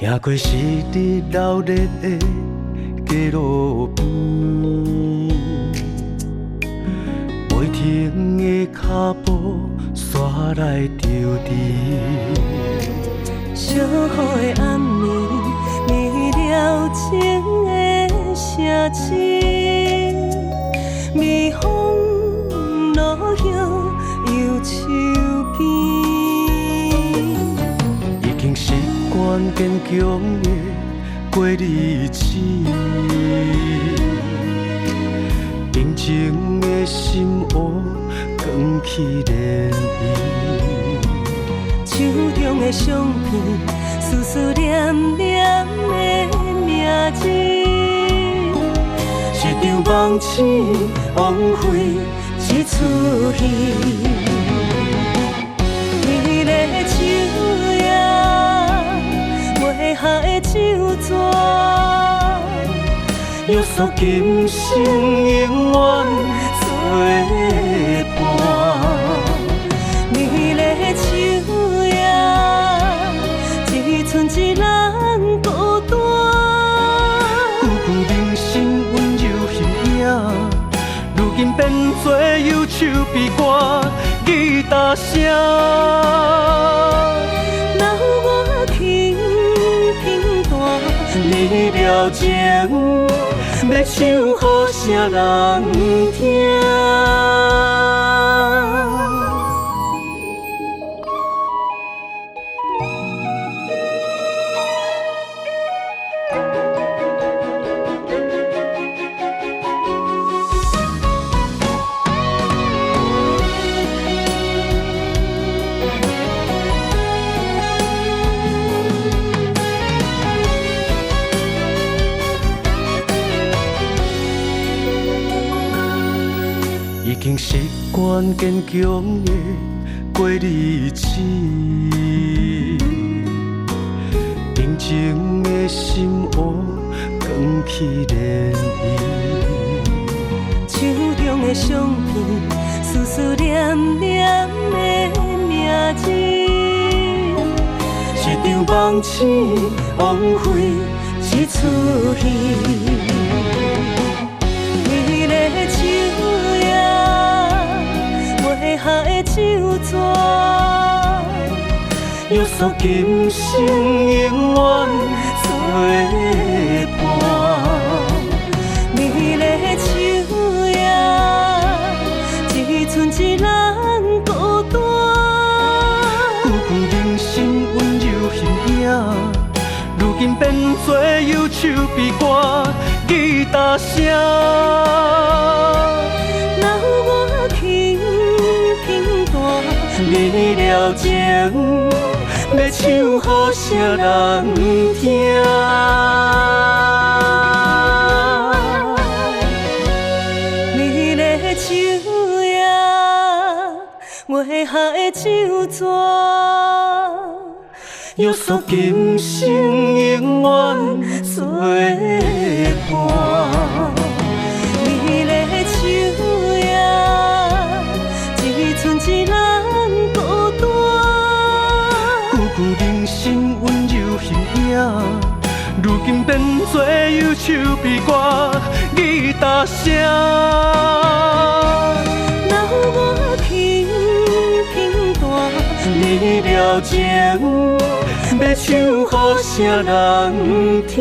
行过湿日热热的街路边，袂停的脚步刷来着地。小雨的暗暝，迷了情的城市，微风落叶忧愁见。已经习惯坚强的过日子，平静的心窝藏起涟漪。手中的相片，思思念念的名字，是场梦醒，枉费一出戏。你的手也，袂下的酒泉，约束今生永远作伴。你的手也，只剩一人孤单。久久人生温柔形影，如今变作忧愁悲歌吉他声。留我轻轻弹，你了情，要唱给啥人听？已经习惯坚强的过日子，平静的心窝藏起涟漪。手中的相片，思思念念的名字，是场梦醒，枉费一出戏。你的手也，袂下的酒泉，约束今生永远作伴。你的手也，只剩一人孤单。久久人生温柔形影，如今变作忧愁悲歌吉他声。留我轻轻弹，你了情，要唱给啥人听？你的手也，袂下的酒泉，约束今生永远作伴。你的手也，只剩一人孤单。久久人生温柔形影，如今变作忧愁悲歌吉他声。留我轻轻弹，你了情，要唱给啥人听？